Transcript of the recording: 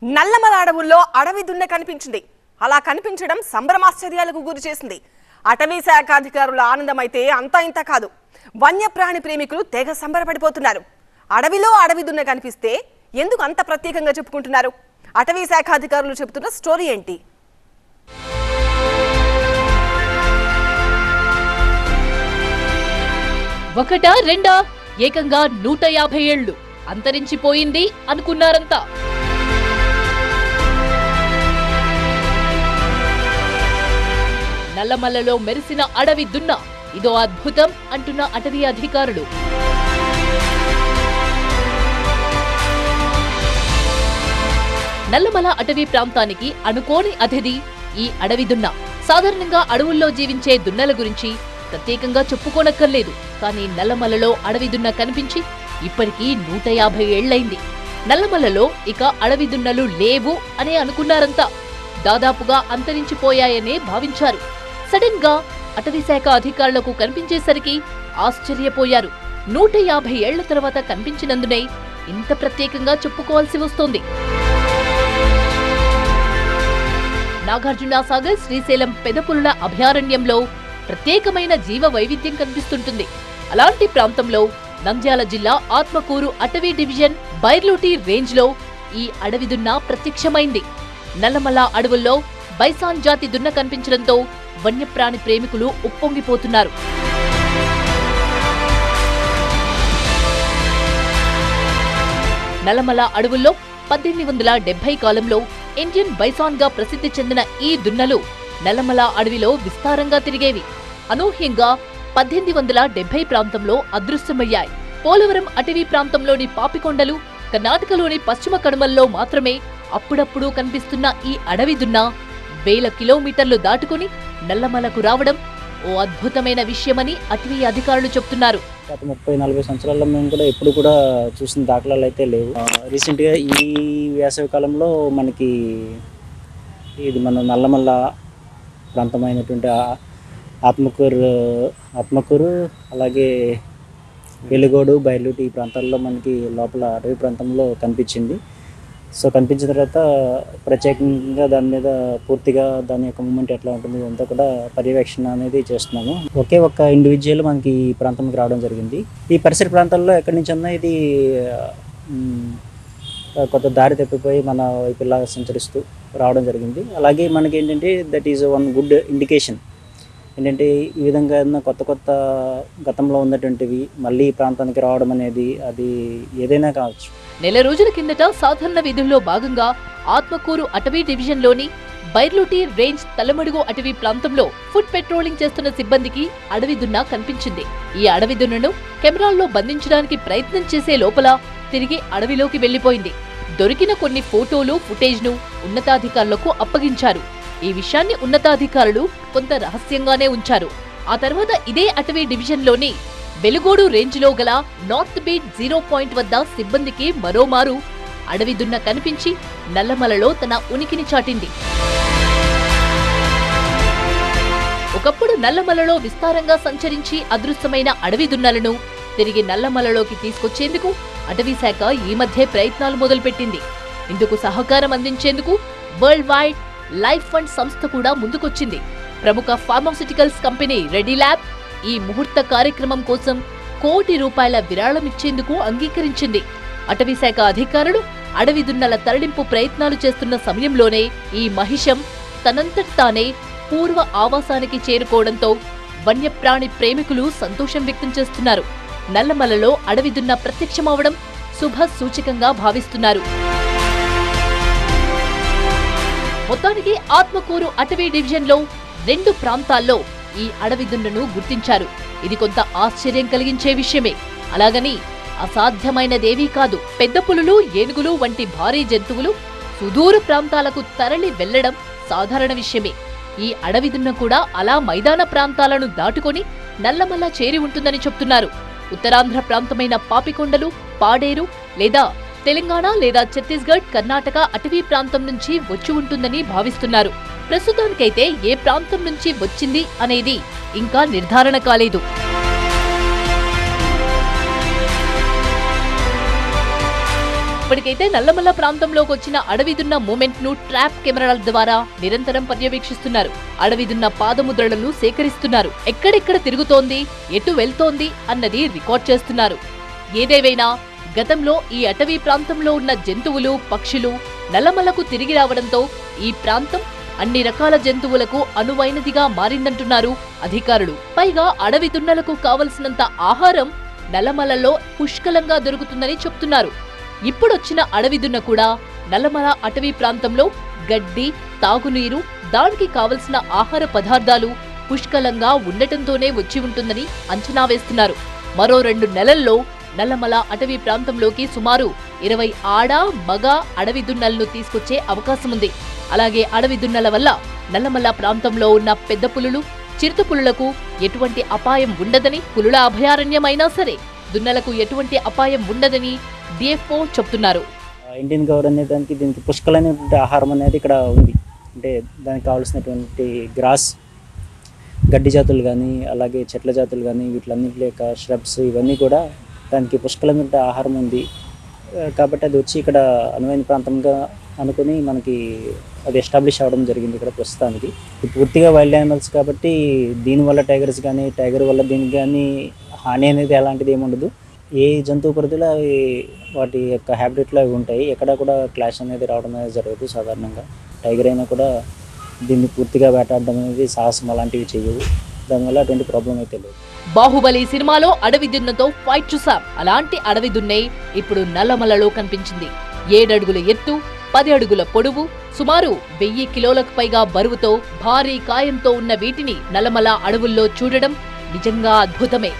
నల్లమల అడవుల్లో అడవి దున్న కనిపించింది. అలా కనిపించడం సంభ్రమాశ్చర్యాలకు గురి చేసింది. అటవీ శాఖ అధికారుల ఆనందమైతే అంతా ఇంత కాదు. వన్యప్రాణి ప్రేమికులు తెగ సంబరపడిపోతున్నారు. అడవిలో అడవి దున్న కనిపిస్తే ఎందుకు అంత ప్రత్యేకంగా చెప్పుకుంటున్నారు? అటవీ శాఖ అధికారులు చెబుతున్న స్టోరీ ఏంటి? ఒకటా రెండా ఏకంగా 150 ఏళ్లు అంతరించిపోయింది అనుకున్నారంతా. నల్లమల్లలో మెరిసిన అడవి దున్న ఇదో అద్భుతం అంటున్న అటవీ అధికారులు. నల్లమల అటవీ ప్రాంతానికి అనుకోని అతిథి ఈ అడవి దున్న. సాధారణంగా అడవుల్లో జీవించే దున్నల గురించి ప్రత్యేకంగా చెప్పుకోనక్కర్లేదు. కానీ నల్లమలలో అడవి దున్న కనిపించి ఇప్పటికీ 150 ఏళ్లైంది. నల్లమలలో ఇక అడవి దున్నలు లేవు అనే అనుకున్నారంతా. దాదాపుగా అంతరించిపోయాయనే భావించారు. సడన్ గా అటవీ శాఖ అధికారులకు కనిపించేసరికి ఆశ్చర్యపోయారు. 150 ఏళ్ల తర్వాత కనిపించినందునే ఇంత ప్రత్యేకంగా చెప్పుకోవాల్సి వస్తోంది. నాగార్జున సాగర్ శ్రీశైలం పెదపులుల అభయారణ్యంలో ప్రత్యేకమైన జీవ వైవిధ్యం కనిపిస్తుంటుంది. అలాంటి ప్రాంతంలో నంద్యాల జిల్లా ఆత్మకూరు అటవీ డివిజన్ బైర్లూటి రేంజ్ లో ఈ అడవి దున్న ప్రత్యక్షమైంది. నల్లమల అడవుల్లో బైసాన్ జాతి దున్న కనిపించడంతో వన్యప్రాణి ప్రేమికులు ఉప్పొంగిపోతున్నారు. నల్లమల అడవుల్లో 1870 కాలంలో ఇండియన్ బైసాన్ గా ప్రసిద్ధి చెందిన ఈ దున్నలు నల్లమల అడవిలో విస్తారంగా తిరిగేవి. అనూహ్యంగా 1870 ప్రాంతంలో అదృశ్యమయ్యాయి. పోలవరం అటవీ ప్రాంతంలోని పాపికొండలు, కర్ణాటకలోని పశ్చిమ కనుమల్లో మాత్రమే అప్పుడప్పుడు కనిపిస్తున్న ఈ అడవి దున్న 1000 కిలోమీటర్లు దాటుకుని నల్లమలకు రావడం ఓ అద్భుతమైన విషయమని అటవీ అధికారులు చెప్తున్నారు. గత 30-40 సంవత్సరాల్లో మేము కూడా ఎప్పుడు కూడా చూసిన దాఖలాలు అయితే లేవు. రీసెంట్గా ఈ వేసవి కాలంలో మనకి ఇది మన నల్లమల్ల ప్రాంతమైనటువంటి ఆత్మకూరు అలాగే వెలుగోడు, బైర్లూటి ఈ ప్రాంతాల్లో మనకి లోపల అటవీ ప్రాంతంలో కనిపించింది. సో కనిపించిన తర్వాత ప్రత్యేకంగా దాని మీద పూర్తిగా దాని యొక్క మూమెంట్ ఎట్లా ఉంటుంది అంతా కూడా పర్యవేక్షణ అనేది చేస్తున్నాము. ఒకే ఒక్క ఇండివిజువల్ మనకి ఈ ప్రాంతంకి రావడం జరిగింది. ఈ పరిసర ప్రాంతాల్లో ఎక్కడి నుంచి అన్నా ఇది కొత్త దారి తప్పిపోయి మన వైపులా సంచరిస్తూ రావడం జరిగింది. అలాగే మనకి ఏంటంటే that is one good indication. ఏంటంటే ఈ విధంగా ఏదైనా కొత్త గతంలో ఉన్నటువంటివి మళ్ళీ ఈ ప్రాంతానికి రావడం అనేది అది ఏదైనా కావచ్చు. నెల రోజుల కిందట సాధారణ విధుల్లో భాగంగా ఆత్మకూరు అటవీ డివిజన్లోని బైర్లూటి రేంజ్ తలమడుగు అటవీ ప్రాంతంలో ఫుడ్ పెట్రోలింగ్ చేస్తున్న సిబ్బందికి అడవి దున్న కనిపించింది. ఈ అడవి దున్నను కెమెరాల్లో బంధించడానికి ప్రయత్నం చేసే లోపల తిరిగి అడవిలోకి వెళ్లిపోయింది. దొరికిన కొన్ని ఫోటోలు, ఫుటేజ్ను ఉన్నతాధికారులకు అప్పగించారు. ఈ విషయాన్ని ఉన్నతాధికారులు కొంత రహస్యంగానే ఉంచారు. ఆ తర్వాత ఇదే అటవీ డివిజన్లోని వెలుగోడు రేంజ్లో గల నార్త్ బీట్ 0 పాయింట్ వద్ద సిబ్బందికి మరోమారు అడవి దున్న కనిపించి నల్లమలలో తన ఉనికిని చాటింది. ఒకప్పుడు నల్లమలలో విస్తారంగా సంచరించి అదృశ్యమైన అడవి దున్నలను తిరిగి నల్లమలలోకి తీసుకొచ్చేందుకు అటవీ శాఖ ఈ మధ్య ప్రయత్నాలు మొదలుపెట్టింది. ఇందుకు సహకారం అందించేందుకు వరల్డ్ వైడ్ లైఫ్ ఫండ్ సంస్థ కూడా ముందుకొచ్చింది. ప్రముఖ ఫార్మాస్యూటికల్స్ కంపెనీ రెడీ ల్యాబ్ ఈ ముహూర్త కార్యక్రమం కోసం ₹1 కోటి విరాళం ఇచ్చేందుకు అంగీకరించింది. అటవీ శాఖ అధికారులు అడవి దున్నల తరలింపు ప్రయత్నాలు చేస్తున్న సమయంలోనే ఈ మహిషం తనంతట తానే పూర్వ ఆవాసానికి చేరుకోవడంతో వన్యప్రాణి ప్రేమికులు సంతోషం వ్యక్తం చేస్తున్నారు. నల్లమలలో అడవి దున్న ప్రత్యక్షమవడం శుభ సూచకంగా భావిస్తున్నారు. మొత్తానికి ఆత్మకూరు అటవీ డివిజన్లో 2 ప్రాంతాల్లో ఈ అడవి దున్నను గుర్తించారు. ఇది కొంత ఆశ్చర్యం కలిగించే విషయమే. అలాగని అసాధ్యమైనదేవీ కాదు. పెద్ద పులులు, ఏనుగులు వంటి భారీ జంతువులు సుదూర ప్రాంతాలకు తరలి వెళ్లడం సాధారణ విషయమే. ఈ అడవి దున్న కూడా అలా మైదాన ప్రాంతాలను దాటుకొని నల్లమల్ల చేరి ఉంటుందని చెప్తున్నారు. ఉత్తరాంధ్ర ప్రాంతమైన పాపికొండలు, పాడేరు లేదా తెలంగాణ లేదా ఛత్తీస్గఢ్, కర్ణాటక అటవీ ప్రాంతం నుంచి వచ్చి ఉంటుందని భావిస్తున్నారు. ప్రస్తుతానికైతే ఏ ప్రాంతం నుంచి వచ్చింది అనేది ఇంకా నిర్ధారణ కాలేదు. ఇప్పటికైతే నల్లమల్ల ప్రాంతంలోకి వచ్చిన అడవిదున్న మూమెంట్ ను ట్రాప్ కెమెరాల ద్వారా నిరంతరం పర్యవేక్షిస్తున్నారు. అడవిదున్న పాదముద్రలను సేకరిస్తున్నారు. ఎక్కడెక్కడ తిరుగుతోంది, ఎటు వెళ్తోంది అన్నది రికార్డ్ చేస్తున్నారు. ఏదేవైనా గతంలో ఈ అటవీ ప్రాంతంలో ఉన్న జంతువులు, పక్షులు నల్లమల్లకు తిరిగి రావడంతో ఈ ప్రాంతం అన్ని రకాల జంతువులకు అనువైనదిగా మారిందంటున్నారు అధికారులు. పైగా అడవి దున్నలకు కావలసినంత ఆహారం నల్లమలలో పుష్కలంగా దొరుకుతుందని చెప్తున్నారు. ఇప్పుడొచ్చిన అడవి దున్న కూడా నల్లమల అటవీ ప్రాంతంలో గడ్డి, తాగునీరు, దానికి కావలసిన ఆహార పదార్థాలు పుష్కలంగా ఉండటంతోనే వచ్చి ఉంటుందని అంచనా వేస్తున్నారు. మరో 2 నెలల్లో నల్లమల అటవీ ప్రాంతంలోకి సుమారు 20 ఆడ, మగ అడవి దున్నలను తీసుకొచ్చే అవకాశముంది. అలాగే అడవి దున్నల వల్ల నల్లమల ప్రాంతంలో ఉన్న పెద్ద పులులు, చిరుత పులులకు ఎటువంటి అపాయం ఉండదని, పులుల అభయారణ్యమైనా సరే దున్నలకు ఎటువంటి అపాయం ఉండదని డిఎఫ్ఓ చెప్తున్నారు. ఇండియన్ గౌడ్ అనే దీనికి పుష్కలైనటువంటి ఆహారం అనేది ఇక్కడ ఉంది. అంటే దానికి కావాల్సినటువంటి గ్రాస్, గడ్డి జాతులు కానీ, అలాగే చెట్ల జాతులు కానీ, వీటిలన్నింటి యొక్క ష్రబ్స్ ఇవన్నీ కూడా దానికి పుష్కలమైన ఆహారం ఉంది. కాబట్టి అది వచ్చి ఇక్కడ అనువైన ప్రాంతంగా అనుకుని మనకి అది ఎస్టాబ్లిష్ అవ్వడం జరిగింది ఇక్కడ ప్రస్తుతానికి. ఇది పూర్తిగా వైల్డ్ యానిమల్స్ కాబట్టి దీనివల్ల టైగర్స్ కానీ, టైగర్ వల్ల దీనికి కానీ హాని అనేది అలాంటిది ఏమి ఉండదు. ఏ జంతువు పరిధిలో అవి వాటి యొక్క హ్యాబిటెట్లో అవి ఉంటాయి. ఎక్కడ కూడా క్లాష్ అనేది రావడం అనేది జరగదు. సాధారణంగా టైగర్ అయినా కూడా దీన్ని పూర్తిగా వేటాడడం అనేది సాహసం అలాంటివి చేయవు. దానివల్ల అటువంటి ప్రాబ్లం అయితే లేదు. బాహుబలి సినిమాలో అడవి దున్నతో ఫైట్ చూసాం. అలాంటి అడవి దున్నే ఇప్పుడు నల్లమలలో కనిపించింది. 7 అడుగుల ఎత్తు, 10 అడుగుల పొడవు, సుమారు 1000 కిలోలకు పైగా బరువుతో భారీ కాయంతో ఉన్న వీటిని నల్లమల అడవుల్లో చూడడం నిజంగా అద్భుతమే.